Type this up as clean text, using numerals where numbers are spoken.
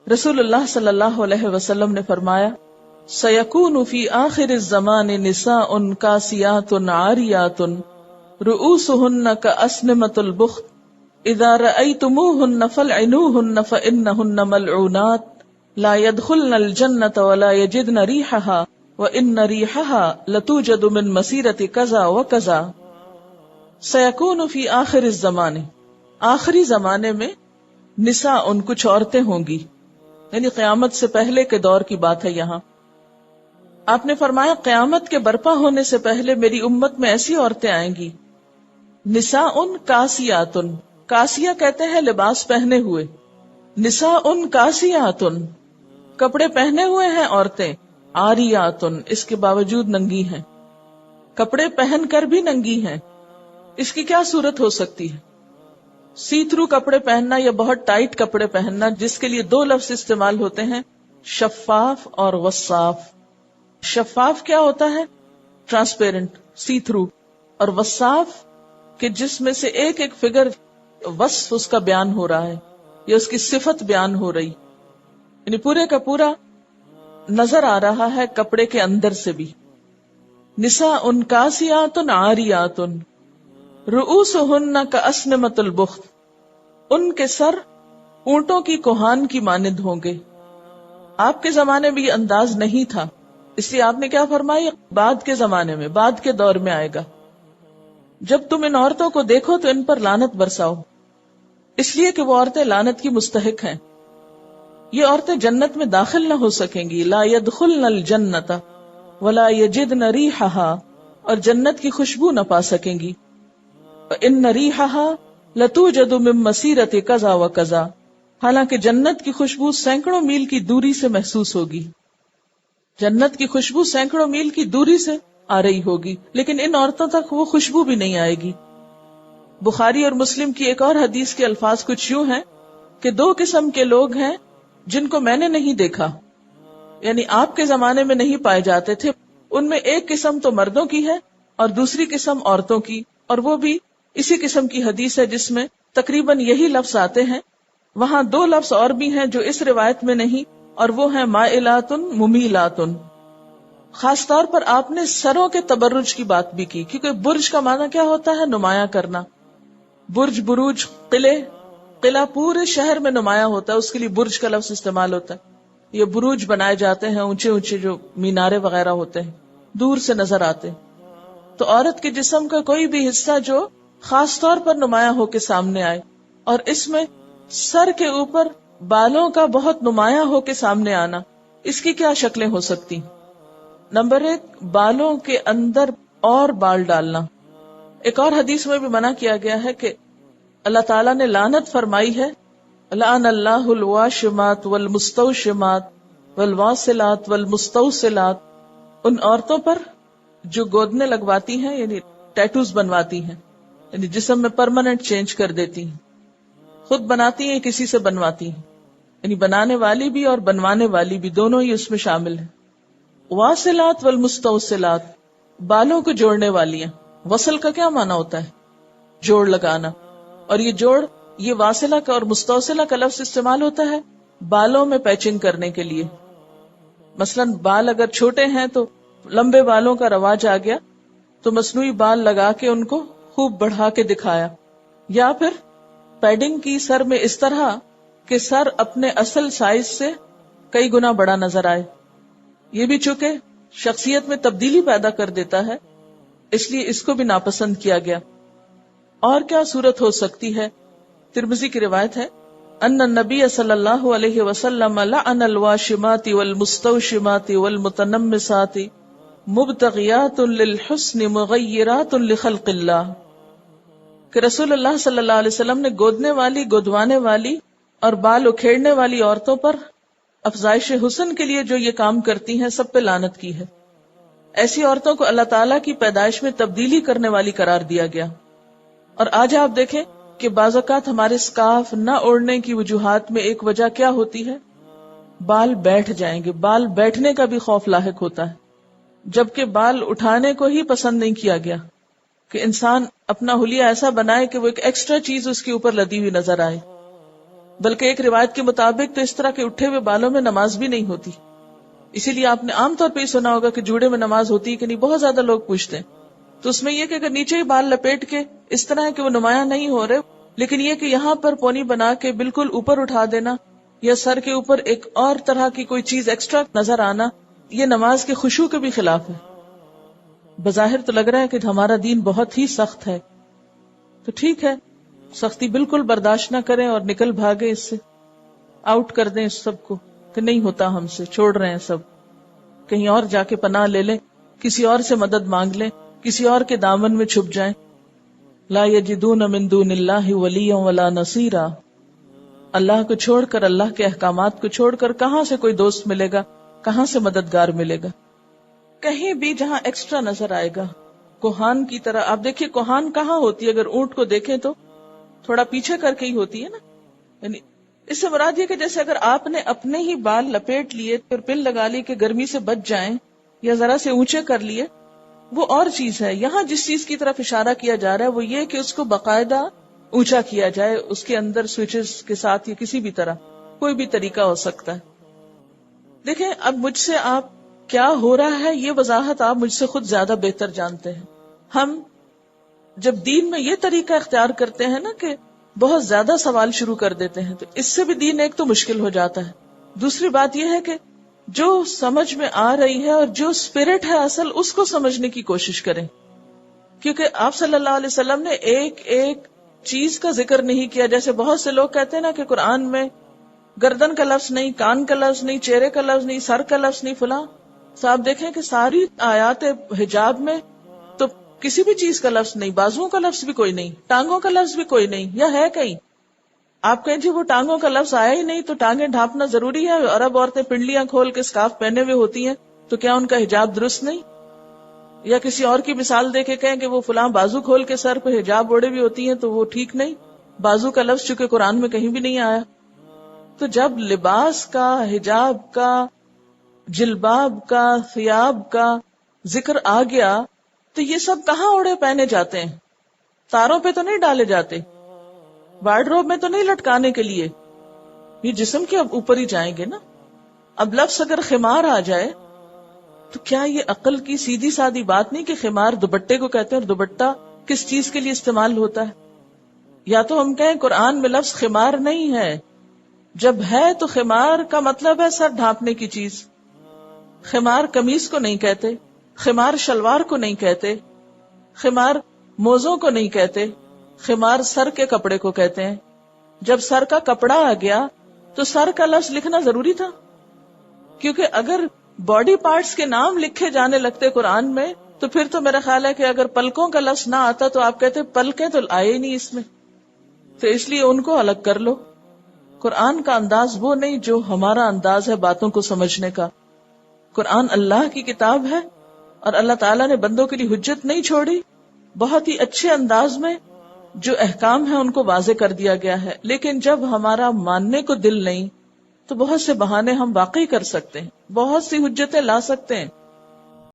رسول اللہ صلی اللہ علیہ وسلم نے فرمایا سیکون فی آخر الزمان نساء کاسیات عاریات رؤوسہن کاسنمۃ البخت اذا رأیتموہن فالعنوہن فإنہن ملعونات لا يدخلن الجنة ولا يجدن ريحها وإن ريحها لتوجد من مسيرة كذا وكذا سيكون في آخر الزمان آخری زمانے میں نساء ان کچھ عورتیں ہوں گی، یعنی قیامت سے پہلے کے دور کی بات ہے یہاں۔ آپ نے فرمایا قیامت کے برپا ہونے سے پہلے میری امت میں ایسی عورتیں آئیں گی، نساء کاسیات، کاسیہ کہتے ہیں لباس پہنے ہوئے، نساء کاسیات کپڑے پہنے ہوئے ہیں عورتیں، عاریات اس کے باوجود ننگی ہیں، کپڑے پہن کر بھی ننگی ہیں۔ اس کی کیا صورت ہو سکتی ہے؟ سی تھرو کپڑے پہننا یا بہت ٹائٹ کپڑے پہننا، جس کے لیے دو لفظ استعمال ہوتے ہیں، شفاف اور وصاف۔ شفاف کیا ہوتا ہے؟ ٹرانسپیرنٹ، سی تھرو، اور وصاف کہ جس میں سے ایک ایک فگر وصف اس کا بیان ہو رہا ہے یا اس کی صفت بیان ہو رہی، یعنی پورے کا پورا نظر آ رہا ہے کپڑے کے اندر سے بھی۔ نساء کاسیات عاریات رؤوسہن کاسنمۃ البخت، ان کے سر اونٹوں کی کوہان کی مانند ہوں گے۔ آپ کے زمانے میں یہ انداز نہیں تھا، اس لیے آپ نے کیا فرمایا؟ بعد کے زمانے میں، بعد کے دور میں آئے گا۔ جب تم ان عورتوں کو دیکھو تو ان پر لعنت برساؤ، اس لیے کہ وہ عورتیں لعنت کی مستحق ہیں۔ یہ عورتیں جنت میں داخل نہ ہو سکیں گی، لا يدخلن الجنۃ ولا یجدن ریحھا، اور جنت کی خوشبو نہ پا سکیں گی۔ وَإِنَّ رِيحَهَا لَتُوجَدُ مِن مَّسِيرَةِ كَذَا وَكَذَا، حالانکہ جنت کی خوشبو سینکڑوں میل کی دوری سے محسوس ہوگی، جنت کی خوشبو سینکڑوں میل کی دوری سے آ رہی ہوگی، لیکن ان عورتوں تک وہ خوشبو بھی نہیں آئے گی۔ بخاری اور مسلم کی ایک اور حدیث کے الفاظ کچھ یوں ہیں کہ دو قسم کے لوگ ہیں جن کو میں نے نہیں دیکھا، یعنی آپ کے زمانے میں نہیں پائے جاتے تھے۔ ان میں ایک قسم تو مردوں کی ہے اور دوسری قسم عورتوں کی، اور وہ بھی اسی قسم کی حدیث ہے جس میں تقریباً یہی لفظ آتے ہیں۔ وہاں دو لفظ اور بھی ہیں جو اس روایت میں نہیں، اور وہ ہیں مائلات ممیلات۔ خاص طور پر آپ نے سروں کے تبرج کی بات بھی کی، کیونکہ برج کا معنی کیا ہوتا ہے؟ نمایاں کرنا۔ برج، بروج، قلعہ پورے شہر میں نمایاں ہوتا ہے، اس کے لیے برج کا لفظ استعمال ہوتا ہے۔ یہ بروج بنائے جاتے ہیں، اونچے اونچے جو مینارے وغیرہ ہوتے ہیں، دور سے نظر آتے ہیں۔ تو عورت کے جسم کا کوئی بھی حصہ جو خاص طور پر نمایاں ہو کے سامنے آئے، اور اس میں سر کے اوپر بالوں کا بہت نمایاں ہو کے سامنے آنا، اس کی کیا شکلیں ہو سکتی؟ نمبر 1، بالوں کے اندر اور بال ڈالنا۔ ایک اور حدیث میں بھی منع کیا گیا ہے کہ اللہ تعالیٰ نے لعنت فرمائی ہے، لعن اللہ الواشمات والمستوشمات والواصلات والمستوصلات، ان عورتوں پر جو گودنے لگواتی ہیں، یعنی ٹیٹوز بنواتی ہیں، یعنی جسم میں پرماننٹ چینج کر دیتی ہیں، خود بناتی ہیں کسی سے بنواتی ہیں، یعنی بنانے والی بھی اور بنوانے والی بھی دونوں ہی اس میں شامل ہیں۔ واصلات والمستوصلات، بالوں کو جوڑنے والی ہیں۔ وصل کا کیا معنی ہوتا ہے؟ جوڑ لگانا، اور یہ جوڑ، یہ واصلہ کا اور مستوصلہ کا لفظ استعمال ہوتا ہے بالوں میں پیچنگ کرنے کے لیے۔ مثلا بال اگر چھوٹے ہیں تو لمبے بالوں کا رواج آ گیا تو مصنوعی بال لگا کے ان کو خوب بڑھا کے دکھایا، یا پھر پیڈنگ کی سر میں اس طرح کہ سر اپنے اصل سائز سے کئی گنا بڑا نظر آئے۔ یہ بھی چونکہ شخصیت میں تبدیلی پیدا کر دیتا ہے، اس لیے اس کو بھی ناپسند کیا گیا۔ اور کیا صورت ہو سکتی ہے؟ ترمذی کی روایت ہے، ان النبی صلی اللہ علیہ وسلم لعن الواشمات والمستوشمات والمتنمسات مبتغیات للحسن مغیرات لخلق اللہ، کہ رسول اللہ صلی اللہ علیہ وسلم نے گودنے والی، گودوانے والی اور بال اکھیڑنے والی عورتوں پر افزائش حسن کے لیے جو یہ کام کرتی ہیں سب پہ لعنت کی ہے۔ ایسی عورتوں کو اللہ تعالیٰ کی پیدائش میں تبدیلی کرنے والی قرار دیا گیا۔ اور آج آپ دیکھیں کہ بعض اوقات ہمارے سکارف نہ اوڑھنے کی وجوہات میں ایک وجہ کیا ہوتی ہے؟ بال بیٹھ جائیں گے، بال بیٹھنے کا بھی خوف لاحق ہوتا ہے، جبکہ بال اٹھانے کو ہی پسند نہیں کیا گیا کہ انسان اپنا حلیہ ایسا بنائے کہ وہ ایک ایکسٹرا چیز اس کے اوپر لدی ہوئی نظر آئے۔ بلکہ ایک روایت کے مطابق تو اس طرح کے اٹھے ہوئے بالوں میں نماز بھی نہیں ہوتی. اسی لیے آپ نے عام طور پہ یہ سنا ہوگا کہ جوڑے میں نماز ہوتی ہے کہ نہیں, بہت زیادہ لوگ پوچھتے ہیں. تو اس میں یہ کہ اگر نیچے ہی بال لپیٹ کے اس طرح ہے کہ وہ نمایاں نہیں ہو رہے, لیکن یہ کہ یہاں پر پونی بنا کے بالکل اوپر اٹھا دینا یا سر کے اوپر ایک اور طرح کی کوئی چیز ایکسٹرا نظر آنا, یہ نماز کے خشوع کے بھی خلاف ہے. بظاہر تو لگ رہا ہے کہ ہمارا دین بہت ہی سخت ہے, تو ٹھیک ہے, سختی بالکل برداشت نہ کریں اور نکل بھاگے اس سے, آؤٹ کر دیں اس سب کو کہ نہیں ہوتا ہم سے, چھوڑ رہے ہیں سب, کہیں اور جا کے پناہ لے لیں, کسی اور سے مدد مانگ لیں, کسی اور کے دامن میں چھپ جائیں. لا یجدون من دون اللہ ولیا ولا نصیرا. اللہ کو چھوڑ کر, اللہ کے احکامات کو چھوڑ کر کہاں سے کوئی دوست ملے گا, کہاں سے مددگار ملے گا. کہیں بھی جہاں ایکسٹرا نظر آئے گا, کوہان کی طرح. آپ دیکھیے کوہان کہاں ہوتی ہے, اگر اونٹ کو دیکھیں تو تھوڑا پیچھے کر کے ہی ہوتی ہے نا. یعنی اس سے مراد یہ کہ جیسے اگر آپ نے اپنے ہی بال لپیٹ لیے پھر پن لگا لی کہ گرمی سے بچ جائیں, یا ذرا سے اونچے کر لیے, وہ اور چیز ہے. یہاں جس چیز کی طرف اشارہ کیا جا رہا ہے وہ یہ کہ اس کو باقاعدہ اونچا کیا جائے, اس کے اندر سوئچز کے ساتھ یا کسی بھی طرح, کوئی بھی طریقہ ہو سکتا ہے. دیکھیں اب مجھ سے آپ کیا ہو رہا ہے یہ وضاحت آپ مجھ سے خود زیادہ بہتر جانتے ہیں. ہم جب دین میں یہ طریقہ اختیار کرتے ہیں نا کہ بہت زیادہ سوال شروع کر دیتے ہیں, تو اس سے بھی دین ایک تو مشکل ہو جاتا ہے. دوسری بات یہ ہے کہ جو سمجھ میں آ رہی ہے اور جو اسپرٹ ہے اصل, اس کو سمجھنے کی کوشش کریں. کیونکہ آپ صلی اللہ علیہ وسلم نے ایک ایک چیز کا ذکر نہیں کیا. جیسے بہت سے لوگ کہتے ہیں نا کہ قرآن میں گردن کا لفظ نہیں, کان کا لفظ نہیں, چہرے کا لفظ نہیں, سر کا لفظ نہیں, فلاں. تو آپ دیکھیں کہ ساری آیات حجاب میں تو کسی بھی چیز کا لفظ نہیں, بازوؤں کا لفظ بھی کوئی نہیں, ٹانگوں کا لفظ بھی کوئی نہیں, یا ہے کہیں. آپ کہیں جی وہ ٹانگوں کا لفظ آیا ہی نہیں تو ٹانگیں ڈھانپنا ضروری ہے. عرب عورتیں پنڈلیاں کھول کے اسکارف پہنے ہوئے ہوتی ہیں, تو کیا ان کا حجاب درست نہیں؟ یا کسی اور کی مثال دے کے کہیں کہ وہ فلاں بازو کھول کے سر پہ حجاب اوڑے بھی ہوتی ہیں, تو وہ ٹھیک نہیں. بازو کا لفظ چونکہ قرآن میں کہیں بھی نہیں آیا. تو جب لباس کا, حجاب کا, جلباب کا, ثیاب کا ذکر آ گیا تو یہ سب کہاں اوڑے پہنے جاتے ہیں؟ تاروں پہ تو نہیں ڈالے جاتے, وارڈروب میں تو نہیں لٹکانے کے لیے, یہ جسم کے اب اوپر ہی جائیں گے نا. اب لفظ اگر خمار آ جائے تو کیا یہ عقل کی سیدھی سادی بات نہیں کہ خمار دوپٹے کو کہتے ہیں, اور دوپٹہ کس چیز کے لیے استعمال ہوتا ہے؟ یا تو ہم کہیں قرآن میں لفظ خمار نہیں ہے, جب ہے تو خمار کا مطلب ہے سر ڈھانپنے کی چیز. خمار قمیص کو نہیں کہتے, خمار شلوار کو نہیں کہتے, خمار موزوں کو نہیں کہتے, خمار سر کے کپڑے کو کہتے ہیں. جب سر کا کپڑا آ گیا تو سر کا لفظ لکھنا ضروری تھا, کیونکہ اگر باڈی پارٹس کے نام لکھے جانے لگتے قرآن میں تو پھر تو میرا خیال ہے کہ اگر پلکوں کا لفظ نہ آتا تو آپ کہتے پلکیں تو آئے ہی نہیں اس میں, تو اس لیے ان کو الگ کر لو. قرآن کا انداز وہ نہیں جو ہمارا انداز ہے باتوں کو سمجھنے کا. قرآن اللہ کی کتاب ہے اور اللہ تعالیٰ نے بندوں کے لیے حجت نہیں چھوڑی, بہت ہی اچھے انداز میں جو احکام ہیں ان کو واضح کر دیا گیا ہے. لیکن جب ہمارا ماننے کو دل نہیں تو بہت سے بہانے ہم واقعی کر سکتے ہیں, بہت سی حجتیں لا سکتے ہیں,